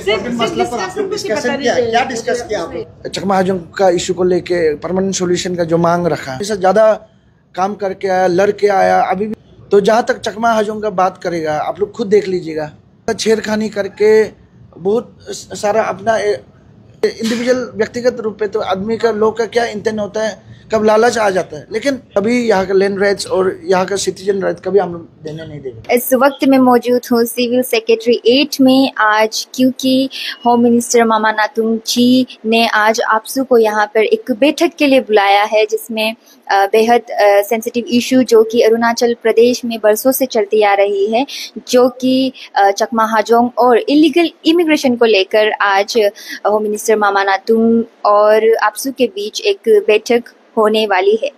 मसला पर आप लोग डिस्कशन किया, क्या डिस्कस किया आप लोग? चकमा हाजों का इशू को लेके परमानेंट सॉल्यूशन का जो मांग रखा, इससे ज़्यादा काम करके आया, लड़ के आया अभी भी। तो जहाँ तक चकमा हाजों का बात करेगा, आप लोग खुद देख लीजिएगा, छेड़खानी करके बहुत सारा अपना इंडिविजुअल व्यक्तिगत रूप पे तो आदमी का लोग का क्या इंटेंट होता है, कब लालच आ जाता है, लेकिन कभी यहाँ का लैंड राइट्स और यहाँ का सिटीजन राइट्स कभी हम लोग देने नहीं देंगे। इस वक्त मैं मौजूद हूँ सिविल सेक्रेटरीट में आज, क्योंकि होम मिनिस्टर मामा नातुंग जी ने आज आपसू को यहाँ पर एक बैठक के लिए बुलाया है, जिसमें बेहद सेंसिटिव इशू जो कि अरुणाचल प्रदेश में बरसों से चलती आ रही है, जो कि चकमा हाजोंग और इलीगल इमिग्रेशन को लेकर आज होम मिनिस्टर मामा नातुंग और आपसू के बीच एक बैठक होने वाली है।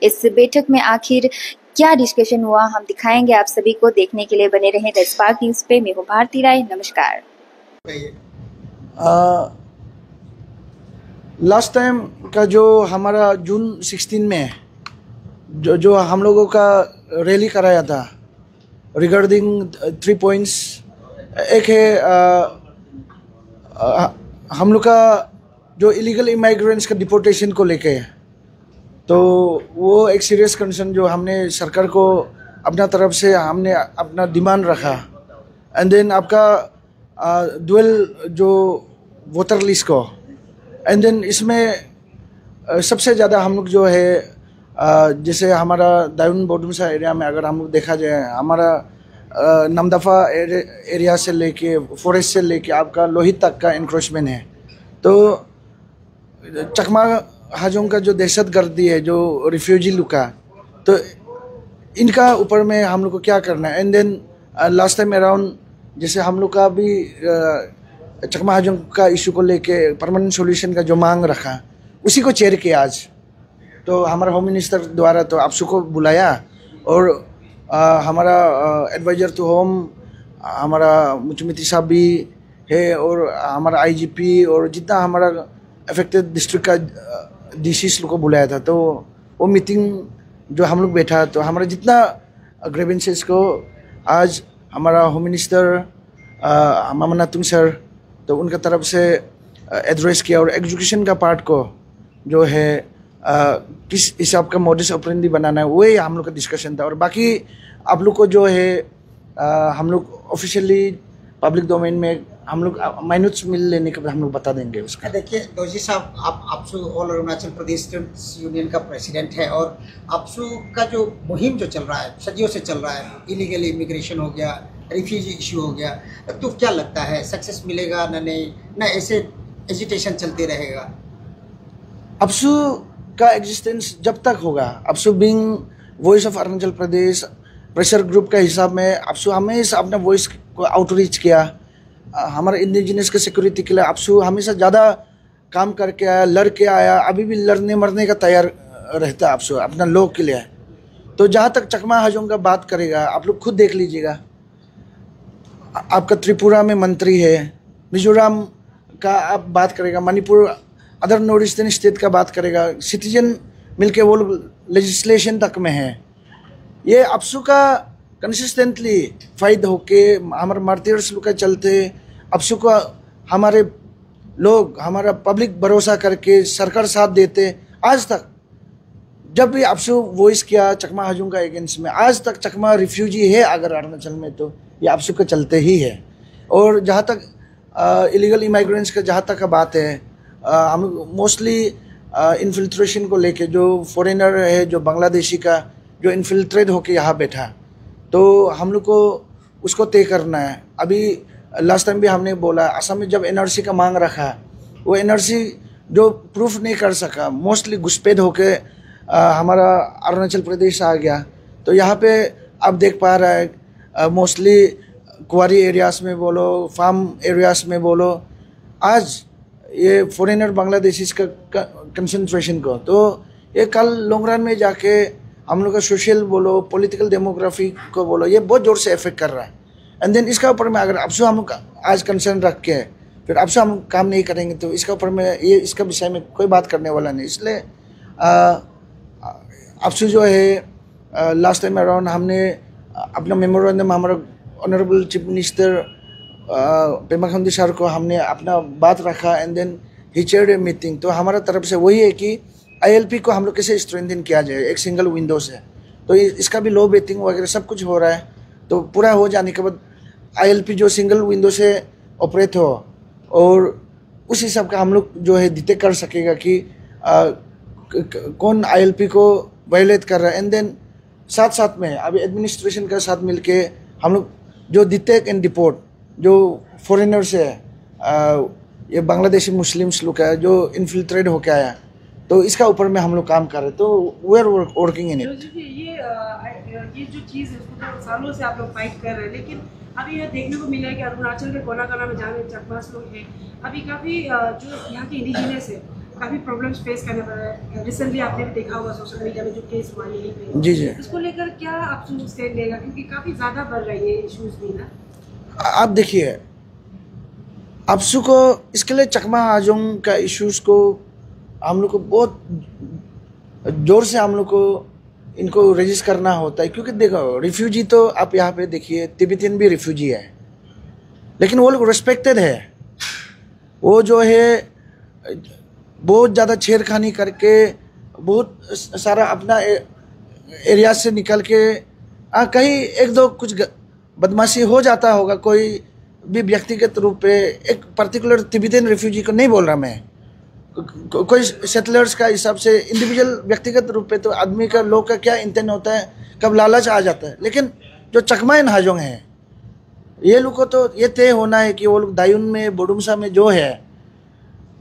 इस बैठक में आखिर क्या डिस्कशन हुआ हम दिखाएंगे आप सभी को। देखने के लिए बने रहें द स्पार्क न्यूज़ पे। मैं हूँ भारती राय, नमस्कार। लास्ट टाइम का जो हमारा जून 16 में जो हम लोगों का रैली कराया था रिगार्डिंग 3 पॉइंट्स, एक है हम लोग का जो इलीगल इमिग्रेंट्स का डिपोर्टेशन को लेके, तो वो एक सीरियस कंसर्न जो हमने सरकार को अपना तरफ से हमने अपना डिमांड रखा। एंड देन आपका डुअल जो वोटर लिस्ट को, एंड देन इसमें सबसे ज़्यादा हम लोग जो है जैसे हमारा दायून बोडुमसा एरिया में अगर हम लोग देखा जाए, हमारा नामदफा एरिया से लेके फॉरेस्ट से लेके आपका लोहित तक का इंक्रोचमेंट है। तो चकमा हाजों का जो दहशतगर्दी है, जो रिफ्यूजी लुका, तो इनका ऊपर में हम लोग को क्या करना है। And then last time around जैसे हम लोग का भी चकमा हाजों का इशू को लेके परमानेंट सॉल्यूशन का जो मांग रखा, उसी को चेयर किया आज। तो हमारा होम मिनिस्टर द्वारा तो आपसू को बुलाया और हमारा एडवाइजर टू होम हमारा मुचमिती साहब भी है और हमारा आईजीपी और जितना हमारा अफेक्टेड डिस्ट्रिक्ट का डीसीस लोग को बुलाया था। तो वो मीटिंग जो हम लोग बैठा, तो हमारा जितना ग्रेवेंसेस को आज हमारा होम मिनिस्टर मामा नातुंग सर, तो उनका तरफ से एड्रेस किया और एजुकेशन का पार्ट को जो है किस हिसाब का मॉडस ऑपरेंडी बनाना है, वही हम लोग का डिस्कशन था। और बाकी आप लोग को जो है हम लोग ऑफिशियली पब्लिक डोमेन में हम लोग माइनूट्स मिल लेने के बाद हम लोग बता देंगे उसका। देखिए दोजी साहब, आप आपसू all Arunachal Pradesh students union का प्रेसिडेंट है और आपसू का जो मुहिम जो चल रहा है, सदियों से चल रहा है, इलीगल इमिग्रेशन हो गया, रिफ्यूजी इशू हो गया, तो क्या लगता है सक्सेस मिलेगा ना नहीं, ना ऐसे एजिटेशन चलते रहेगा? आपसू का एग्जिस्टेंस जब तक होगा, APSU being voice of Arunachal Pradesh pressure group का हिसाब में आपसू हमेशा अपना वॉइस को आउटरीच किया। हमारे इंडिजिनस के सिक्योरिटी के लिए आपसू हमेशा ज़्यादा काम करके आया, लड़ के आया, अभी भी लड़ने मरने का तैयार रहता है आपसू अपना लोग के लिए। तो जहाँ तक चकमा हाजों का बात करेगा, आप लोग खुद देख लीजिएगा, आपका त्रिपुरा में मंत्री है, मिजोरम का आप बात करेगा, Manipur other north eastern state का बात करेगा, सिटीजन मिलके वो लोग लेजिस्लेशन तक में है। ये आपसू का कंसिस्टेंटली फाइट होके हमारे मार्टियर्स लोग के चलते आपसू को हमारे लोग, हमारा पब्लिक भरोसा करके सरकार साथ देते आज तक। जब भी आपसू वॉइस किया चकमा हाजों का अगेंस्ट में, आज तक चकमा रिफ्यूजी है अगर अरुणाचल में, तो ये आपसू के चलते ही है। और जहाँ तक इलीगल इमिग्रेंट्स का जहाँ तक का बात है, हम मोस्टली इन्फिल्ट्रेशन को लेके जो फॉरेनर है, जो बांग्लादेशी का जो इन्फिल्ट्रेट होके यहाँ बैठा, तो हम लोग को उसको तय करना है। अभी लास्ट टाइम भी हमने बोला, असम में जब एनआरसी का मांग रखा, वो एनआरसी जो प्रूफ नहीं कर सका, मोस्टली घुसपैठ होके हमारा अरुणाचल प्रदेश आ गया। तो यहाँ पे आप देख पा रहा है मोस्टली कुआरी एरियाज में बोलो, फार्म एरियाज में बोलो, आज ये फॉरेनर बांग्लादेशीज का कंसंट्रेशन को, तो ये कल लॉन्ग रन में जाके हम लोग का सोशल बोलो, पॉलिटिकल डेमोग्राफी को बोलो, ये बहुत ज़ोर से इफेक्ट कर रहा है। एंड देन इसका ऊपर में अगर आपसे हम आज कंसर्न रख के फिर आपसे हम काम नहीं करेंगे, तो इसका ऊपर में ये इसका विषय में कोई बात करने वाला नहीं। इसलिए आपसे जो है लास्ट टाइम अराउंड हमने अपना मेमोरेंडम हमारा honourable chief minister Pema Khandu sir को हमने अपना बात रखा and then he chaired a meeting. तो हमारा तरफ से वही है कि ILP को हम लोग कैसे स्ट्रेंथन किया जाए एक सिंगल विंडो से। तो इसका भी लो बेटिंग वगैरह सब कुछ हो रहा है। तो पूरा हो जाने के बाद ILP जो सिंगल विंडो से ऑपरेट हो और उस हिसाब का हम लोग जो है डिटेक्ट कर सकेगा कि कौन ILP को वायलेट कर रहा है। एंड देन साथ साथ में अभी एडमिनिस्ट्रेशन के साथ मिलके हम लोग जो डिटेक्ट एंड डिपोर्ट जो फॉरेनर्स है, ये बांग्लादेशी मुस्लिम्स लोग है जो इन्फिल्ट्रेट होके आया, तो इसका ऊपर में हम लोग काम कर रहे हैं। तो we are working in it. ये जो चीज़ है उसको तो सालों से आप लोग फाइट कर रहे हैं, लेकिन अभी यह देखने को मिला है कि अरुणाचल के कोना कोना में जहाँ चकमास लोग हैं, अभी काफ़ी जो यहाँ के इंडिजिनस है काफ़ी प्रॉब्लम्स फेस करने पड़ रहा है। रिसेंटली आपने भी देखा होगा सोशल मीडिया में जो केस हुआ यहीं पे। जी जी। इसको लेकर क्या आप स्टैंड लेगा, क्योंकि काफ़ी ज़्यादा बढ़ रही है इशूज़ भी ना। आप देखिए अपसू को इसके लिए चकमा हाजोंग का इश्यूज को हम लोग को बहुत जोर से हम लोग को इनको रजिस्टर करना होता है। क्योंकि देखो रिफ्यूजी तो आप यहाँ पे देखिए तिब्बतियन भी रिफ्यूजी है, लेकिन वो लोग रिस्पेक्टेड है। वो जो है बहुत ज़्यादा छेड़खानी करके बहुत सारा अपना एरिया से निकल के कहीं एक दो कुछ बदमाशी हो जाता होगा कोई भी व्यक्तिगत रूप पे। एक पर्टिकुलर तिब्बतियन रिफ्यूजी को नहीं बोल रहा मैं, कोई सेटलर्स का हिसाब से इंडिविजुअल व्यक्तिगत रूप पे तो आदमी का लोग का क्या इंटेंट होता है, कब लालच आ जाता है। लेकिन जो चकमा इन हाजोंग है ये लोग को तो ये तय होना है कि वो लोग दायुन में बोडुमसा में जो है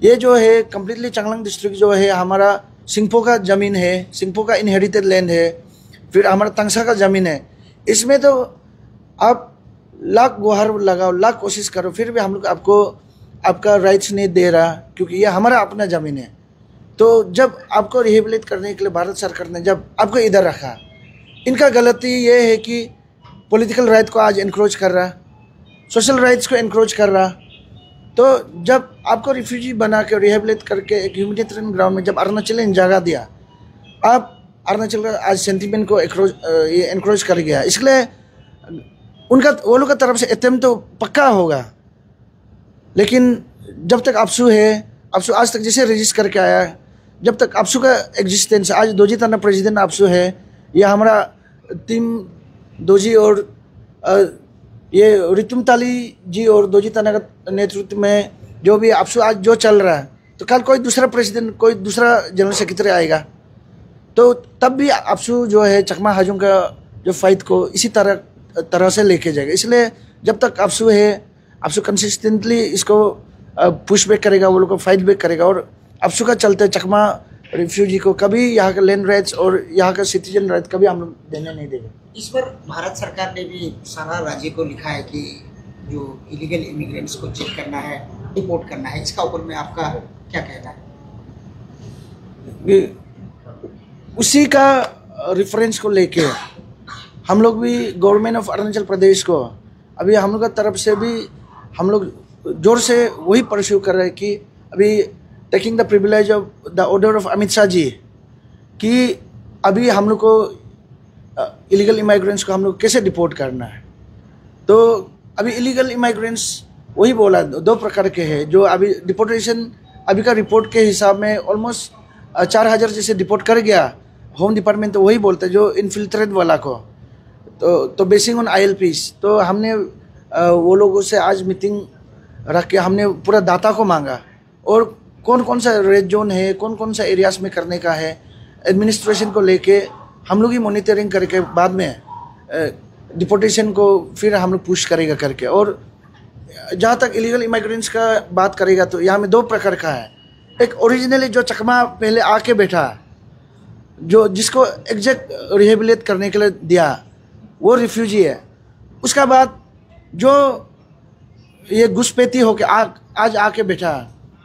ये जो है कम्प्लीटली चांगलांग डिस्ट्रिक्ट जो है हमारा सिंगपो का ज़मीन है, सिंगपो का इनहेरिटेड लैंड है, फिर हमारा तंगसा का ज़मीन है। इसमें तो आप लाख गुहार लगाओ, लाख कोशिश करो, फिर भी हम लोग आपको आपका राइट्स नहीं दे रहा, क्योंकि ये हमारा अपना ज़मीन है। तो जब आपको रिहेबिलिट करने के लिए भारत सरकार ने जब आपको इधर रखा, इनका गलती ये है कि पॉलिटिकल राइट को आज इनक्रोच कर रहा, सोशल राइट्स को इनक्रोच कर रहा। तो जब आपको रिफ्यूजी बना के रिहेबिलिट करके एक ह्यूमैनिटेरियन ग्राउंड में जब अरुणाचल ने जगह दिया, आप अरुणाचल का आज सेंटिमेंट को ये इनक्रोच कर गया। इसलिए उनका वो लोग का तरफ से अटेम्प्ट तो पक्का होगा, लेकिन जब तक अपसू है, अपसू आज तक जैसे रजिस्टर करके आया, जब तक अपसू का एग्जिस्टेंस, आज दोजी तना प्रेसिडेंट अपसू है, ये हमारा टीम दोजी और ये रितुम ताली जी और दोजी तना का नेतृत्व में जो भी अपसू आज जो चल रहा है, तो कल कोई दूसरा प्रेसिडेंट, कोई दूसरा जनरल सेक्रेटरी आएगा, तो तब भी अपसू जो है चकमा हाजों का जो फाइट को इसी तरह से लेके जाएगा। इसलिए जब तक अपसू है, अपसू कंसिस्टेंटली इसको पुश बैक करेगा, वो लोग को फाइट बैक करेगा। और अपसू का चलते चकमा रिफ्यूजी को कभी यहाँ का लैंड राइट्स और यहाँ का सिटीजन राइट कभी हम लोग देने नहीं देंगे। इस पर भारत सरकार ने भी सारा राज्य को लिखा है कि जो इलीगल इमिग्रेंट्स को चेक करना है, डिपोर्ट करना है। इसका ऊपर में आपका क्या कहना है? उसी का रेफरेंस को लेके हम लोग भी गवर्नमेंट ऑफ अरुणाचल प्रदेश को अभी हम लोग का तरफ से भी हम लोग जोर से वही परस्यू कर रहे हैं कि अभी taking the privilege of the order of Amit Shah ji कि अभी हम लोग को इलीगल इमाइग्रेंट्स को हम लोग कैसे डिपोर्ट करना है। तो अभी इलीगल इमाइग्रेंट्स वही बोला 2 प्रकार के हैं। जो अभी डिपोर्टेशन अभी का रिपोर्ट के हिसाब में ऑलमोस्ट 4000 जैसे डिपोर्ट कर गया होम डिपार्टमेंट, तो वही बोलते हैं जो इन्फिल्ट्रेट वाला को। तो बेसिंग ऑन ILPs, तो हमने वो लोगों से आज मीटिंग रख के हमने पूरा डाटा को मांगा और कौन कौन सा रेड जोन है, कौन कौन सा एरियाज में करने का है, एडमिनिस्ट्रेशन को लेके हम लोग ही मॉनिटरिंग करके बाद में डिपोर्टेशन को फिर हम लोग पुश करेगा करके। और जहाँ तक इलीगल इमाइग्रेंट्स का बात करेगा तो यहाँ में 2 प्रकार का है। एक ओरिजिनली जो चकमा पहले आके बैठा, जो जिसको एग्जैक्ट रिहेबिलिट करने के लिए दिया, वो रिफ्यूजी है। उसका बाद जो ये घुसपैठी होके आज आके बैठा,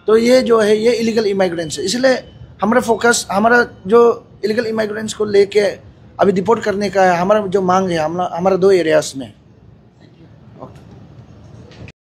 तो ये जो है ये इलीगल इमाइग्रेंट्स है। इसलिए हमारा फोकस हमारा जो इलीगल इमाइग्रेंट्स को लेके अभी डिपोर्ट करने का है, हमारा जो मांग है हमारा 2 एरियाज में।